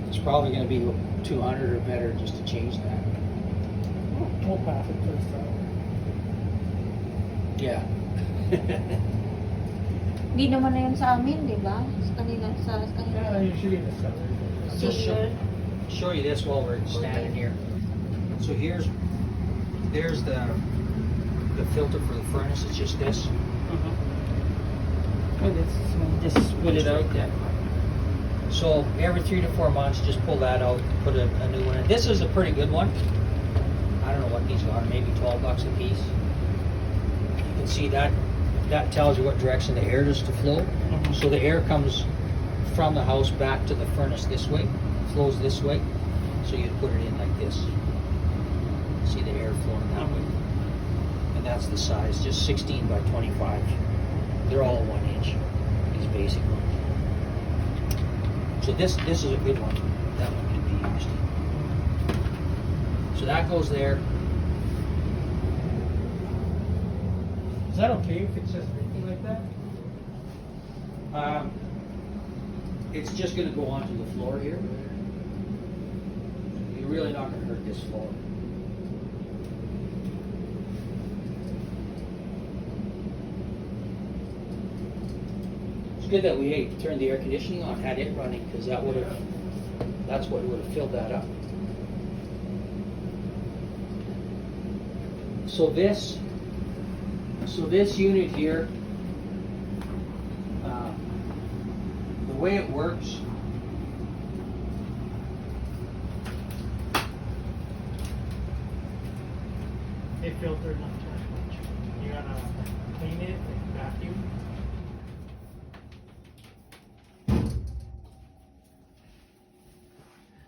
it's probably going to be $200 or better just to change that. We'll pass it first time. Yeah. Hindi naman na yun sa amin, di ba? Sa kanila. Yeah, usually the seller. Similar. Show you this while we're standing here. So there's the filter for the furnace. It's just this. Oh, just pull it out. Yeah. So every 3 to 4 months, just pull that out, put a new one in. This is a pretty good one. I don't know what these are, maybe $12 a piece. You can see that tells you what direction the air is to flow. So the air comes from the house back to the furnace this way, flows this way. So you put it in like this. See the air flowing that way. And that's the size, just 16 by 25. They're all 1 inch, these basic ones. So this is a good one. That one could be used. So that goes there. Is that okay if it's just leaking like that? It's just going to go onto the floor here. You're really not going to hurt this floor. good that we turned the air conditioning on, had it running, because that's what would have filled that up. So this unit here, the way it works, It filtered not too much. You gotta clean it, like vacuum.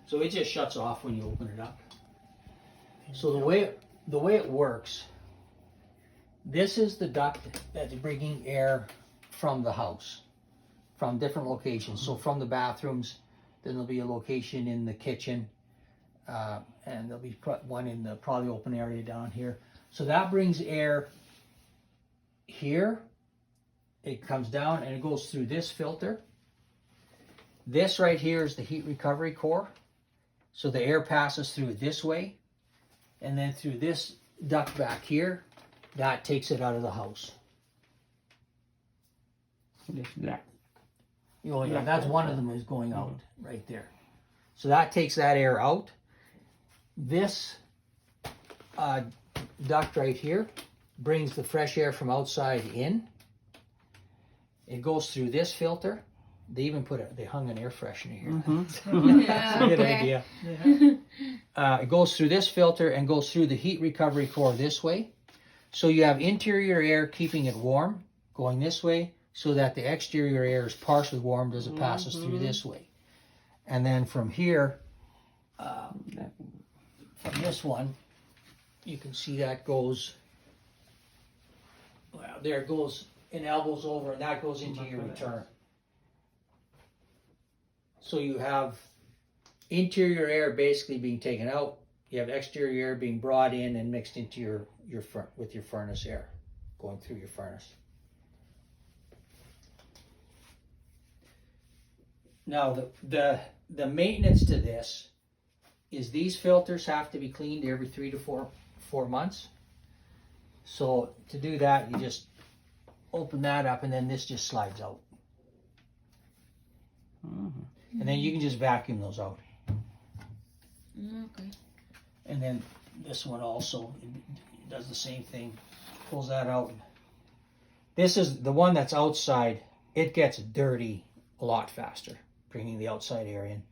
so it just shuts off when you open it up. So the way it works, this is the duct that's bringing air from the house, from different locations. So from the bathrooms, then there'll be a location in the kitchen, and there'll be one in the probably open area down here. So that brings air here. It comes down and it goes through this filter. This right here is the heat recovery core. So the air passes through it this way, and then through this duct back here, that takes it out of the house. This black. Oh yeah, that's one of them is going out right there. So that takes that air out. This duct right here brings the fresh air from outside in. It goes through this filter. They even they hung an air freshener here. That's a good idea. Yeah. It goes through this filter and goes through the heat recovery core this way. So you have interior air keeping it warm, going this way, so that the exterior air is partially warmed as it passes through this way. And then from here, from this one, you can see that goes, well, there it goes and elbows over, and that goes into your return. So you have interior air basically being taken out. You have exterior air being brought in and mixed into your with your furnace air going through your furnace. Now the maintenance to this is these filters have to be cleaned every 3 to 4 months. So to do that, you just open that up, and then this just slides out. And then you can just vacuum those out. Okay. And then this one also it does the same thing. Pulls that out. This is the one that's outside. It gets dirty a lot faster, bringing the outside air in.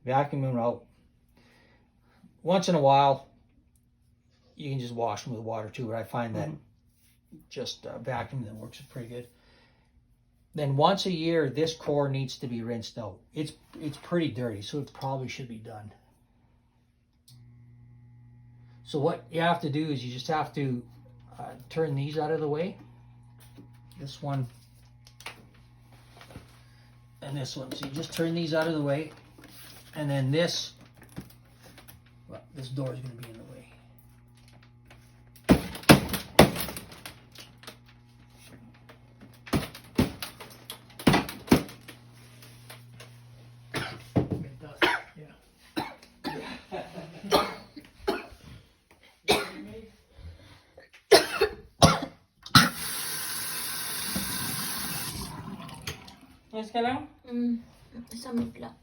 Vacuum them out. Once in a while, you can just wash them with water too, but I find that just vacuum them works pretty good. Then once a year, this core needs to be rinsed out. It's pretty dirty, so it probably should be done. So what you have to do is you just have to turn these out of the way. This one and this one. So you just turn these out of the way, and then this door is going to be in the way. It does. Yeah. Mas ka lang? Samot lang.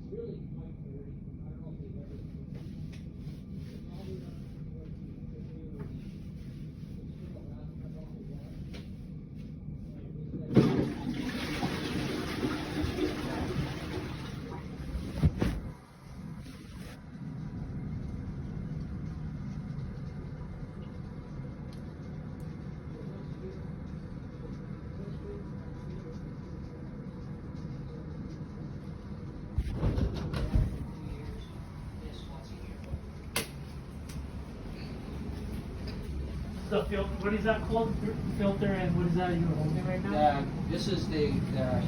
Really quite the filter. What is that called? Filter, and what is that you're holding right now? This is the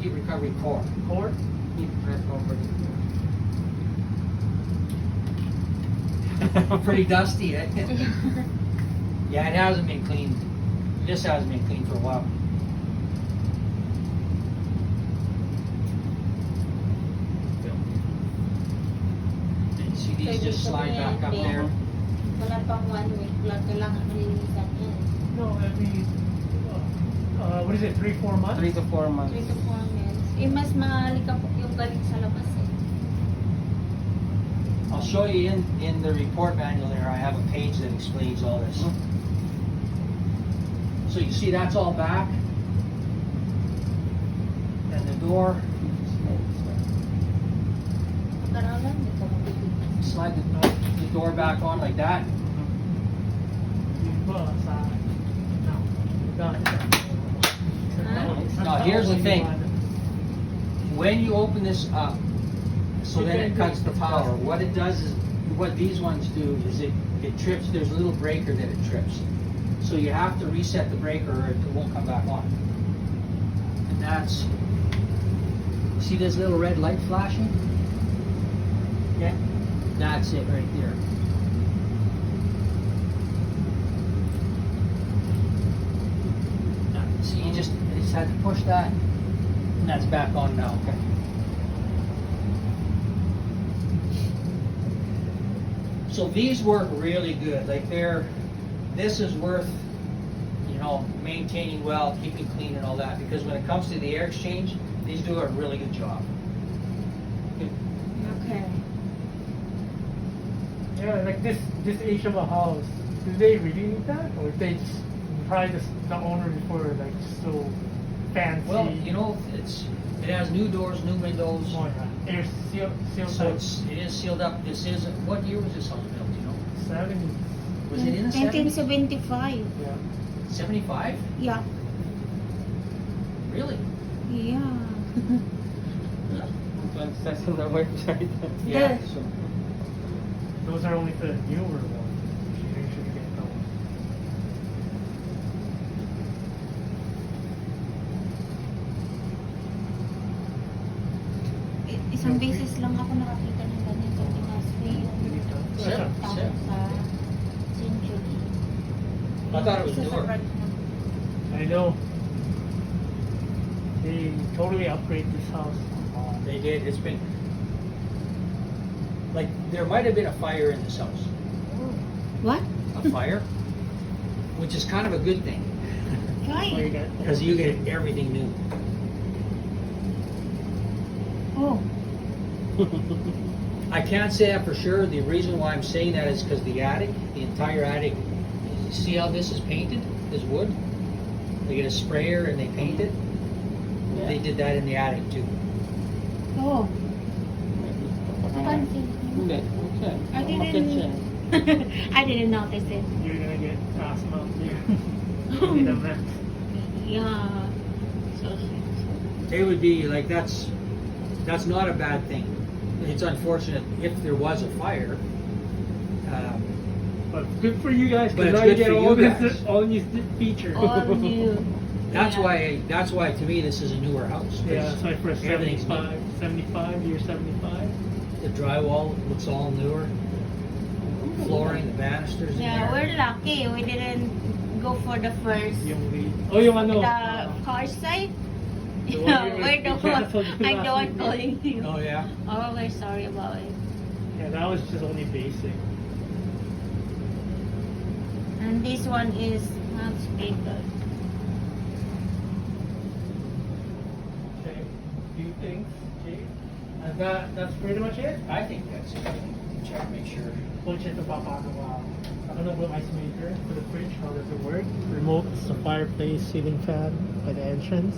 heat recovery core. Cord. Heat recovery. Pretty dusty, eh? Yeah, it hasn't been cleaned. This hasn't been cleaned for a while. See, these just slide back up there. Wala pang 1 week lang. Kailangan malinisan yan. No, every what is it? 3-4 months. 3 to 4 months. 3 to 4 months. Mas malikapok yung galing sa labas eh. I'll show you in the report manual there. I have a page that explains all this. So you see that's all back. And the door, Pag-aralan, hindi ka mabibig. slide the door back on like that. Now here's the thing. When you open this up, so then it cuts the power, what it does is, what these ones do is it trips, there's a little breaker that it trips. So you have to reset the breaker or it won't come back on. And that's, see this little red light flashing? Yeah. That's it right there. See, you just had to push that, and that's back on now. Okay. So these work really good. Like this is worth, maintaining well, keeping clean and all that, because when it comes to the air exchange, these do a really good job. Okay. Yeah, like this age of a house, do they really need that, or they just probably the owner before like so fancy? Well, it has new doors, new windows. Oh, yeah. Air sealed So up. it is sealed up. This is, what year was this house built? 70. Was it in the 70s? 1975. Yeah. 75? Yeah. Really? Yeah. It says on the website. Yeah. The- So, Those are only for the newer ones. You should get those. Isang beses lang ako nakakita ng ganito. Tinasli yung Sir, tao sir. sa Century. I thought it was Isa sa newer. front na. I know. They totally upgrade this house. They did. It's been, like, there might have been a fire in this house. What? A fire? Which is kind of a good thing, Where you Why? get because you get everything new. Oh. I can't say that for sure. The reason why I'm saying that is because the attic, the entire attic, you see how this is painted, this wood? They get a sprayer and they paint it. They did that in the attic too. Oh. Fancy. Hindi. Okay. I Market didn't. siya. I didn't notice it. you're gonna get asthma up there. You need a vent. Yeah. It would be like, that's not a bad thing. It's unfortunate if there was a fire. But good for you guys, But because it's now you good get for all you this, guys. all these features. All new. That's Yeah. why to me this is a newer house. 'Cause Yeah, it's like for everything's 75, year 75. The drywall looks all newer. Flooring, the banisters. in Yeah, there. we're lucky. We didn't go for the first. Yung lead. Oh, yung ano? The car side. The one Yeah, we we're the were- one. canceled I'm the last one week. calling you. Oh yeah. Oh, we're sorry about it. Yeah, that was just only basic. And this one is much bigger. Okay, few things. Okay, and that's pretty much it. I think that's it. Check, make sure. Kung ito papagawa. Ano ba ice maker for the fridge? How does it work? Remotes the fireplace, ceiling fan by the entrance.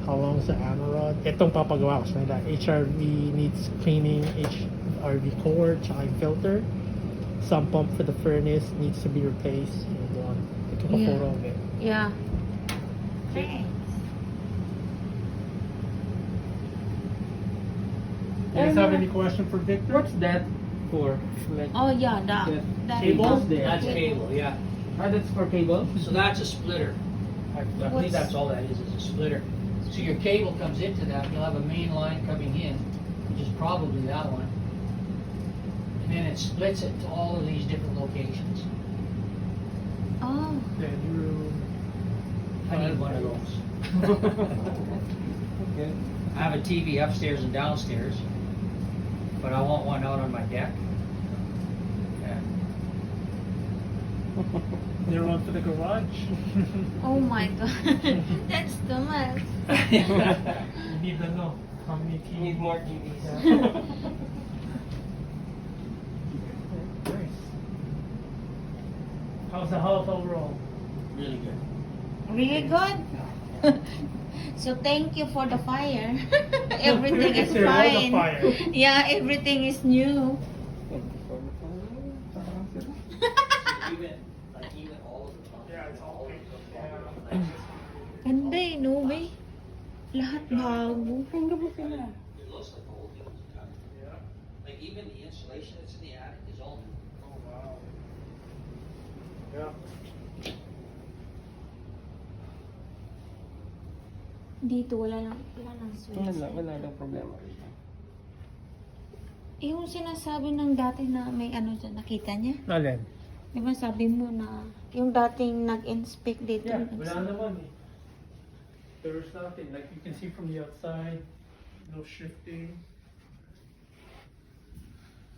How long is the ammo rod? Itong papagawa ko sa HRV needs cleaning, HRV core, tsaka yung filter. Some pump for the furnace needs to be replaced. And I took a Yeah. photo of it. Yeah. Thanks. Do you guys have any question for Victor? What's that for? Like, Oh yeah, that. That that cables that- there. That's cable, yeah. That's for cable. So that's a splitter. I believe What's- that's all that is a splitter. So your cable comes into that, you'll have a main line coming in, which is probably that one. And then it splits it to all of these different locations. Oh. Bedroom. I need one of those. Okay. I have a TV upstairs and downstairs, but I want one out on my deck. Yeah. There one for the garage. Oh my god. That's too much. You need to know how many You need TVs. more TVs. Nice. How's the health overall? Really good. Really good? So thank you for the fire. Everything is There was a fine. fire. Yeah, everything is new. Even all of the Yeah, it's all big. Ganda eh, no way. Lahat bago. It looks like the whole thing was done. Yeah. Like even the insulation that's in the attic is all new. Oh wow. Yeah. Dito wala nang switch. Wala daw problema. Yung sinasabi ng dati na may ano dyan, nakita niya? Alin? Di ba sabi mo na yung dating nag-inspect dito? Yeah, wala naman eh. There was nothing. Like you can see from the outside, no shifting.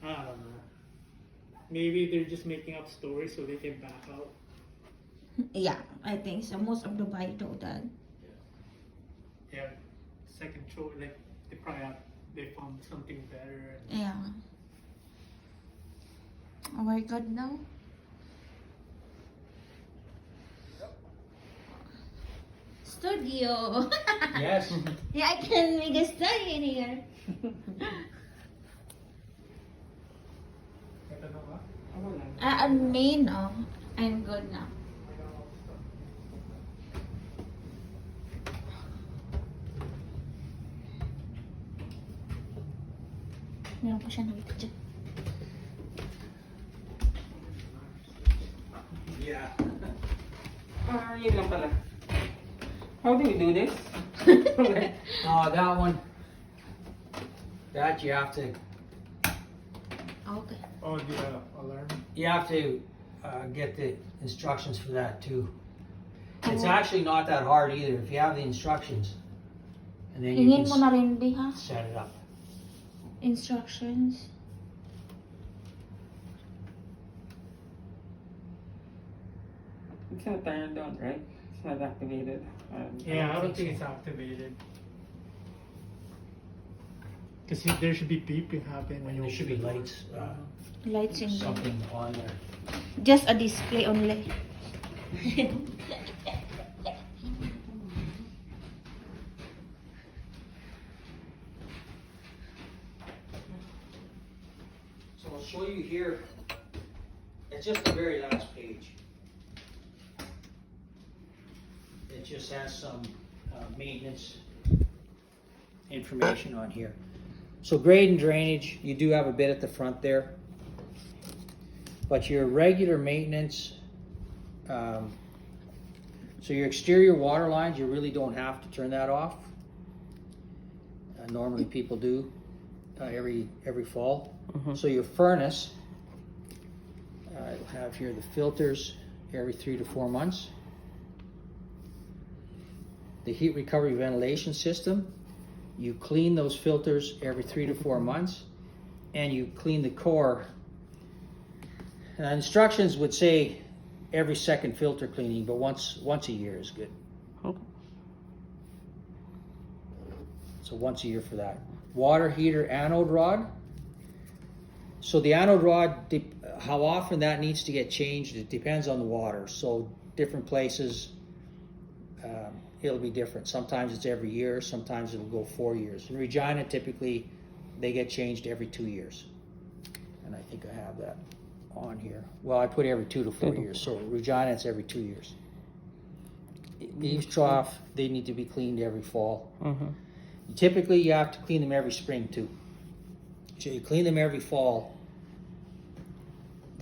I don't know. Maybe they're just making up stories so they can back out. Yeah, I think so. Most of the buy do that. Yeah, second choice. Like they found something better. Yeah. Oh, we're good now? Studio. Yes. Yeah, I can make a study in here. Ito na ba? Me, no. I'm good now. Meron pa siya nakita dyan. Yeah. Yun lang pala. How do we do this? That one. That you have to. Okay. Oh, the alarm. You have to get the instructions for that too. It's Oh. actually not that hard either. If you have the instructions, and then you Hingin mo can na rin, di ha? set it up. Instructions. It's not turned on, right? It's not activated. Yeah, I don't think it's activated. Because there should be beeping happening when you There open should be the door. lights, Lights in there. something on there. Just a display only. So I'll show you here. It's just the very last page. It just has some maintenance information on here. So grade and drainage, you do have a bit at the front there. But your regular maintenance, so your exterior water lines, you really don't have to turn that off. Normally people do every fall. Mhm. So your furnace, I'll have here the filters every 3 to 4 months. The heat recovery ventilation system, you clean those filters every 3 to 4 months, and you clean the core. Instructions would say every second filter cleaning, but once a year is good. Okay. So once a year for that. Water heater anode rod. So the anode rod, how often that needs to get changed, it depends on the water. So different places, it'll be different. Sometimes it's every year, sometimes it'll go 4 years. In Regina, typically, they get changed every 2 years. And I think I have that on here. Well, I put every 2 to 4 years. So Regina, it's every 2 years. Eaves trough, they need to be cleaned every fall. Mm-hmm. Typically, you have to clean them every spring too. So you clean them every fall.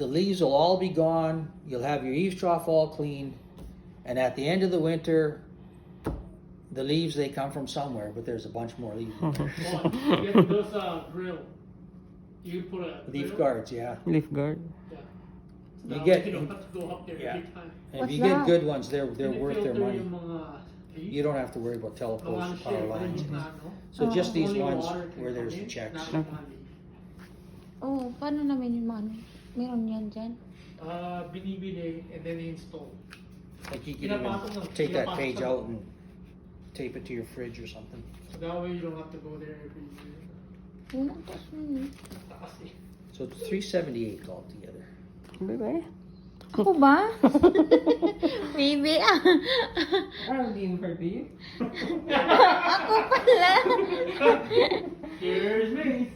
the leaves will all be gone. You'll have your eaves trough all clean. And at the end of the winter, the leaves, they come from somewhere, but there's a bunch more leaves. Well, you get those grill. You put a Leaf grill? guards, yeah. Leaf guard. Yeah. You Now, get- you don't have to go up there Yeah. every time. And if What's you get that? good ones, they're worth their Pinifilter money. yung mga leaf. You don't have to worry about Mga telepost shit, power lines. wala yung ano. So just these Only ones water can where there's come the in, checks. not the money. Oh, paano namin yung ano? Meron yan dyan? Binibili and then install. Like you can even Pinapasok na- take that pinapasok page na- out and tape it to your fridge or something. So that way you don't have to go there every year. Yun ang taas nun eh. Takas eh. So it's 378 altogether. Bye-bye. Ako ba? Baby ah. I'm being for you. Ako pala. Here's me.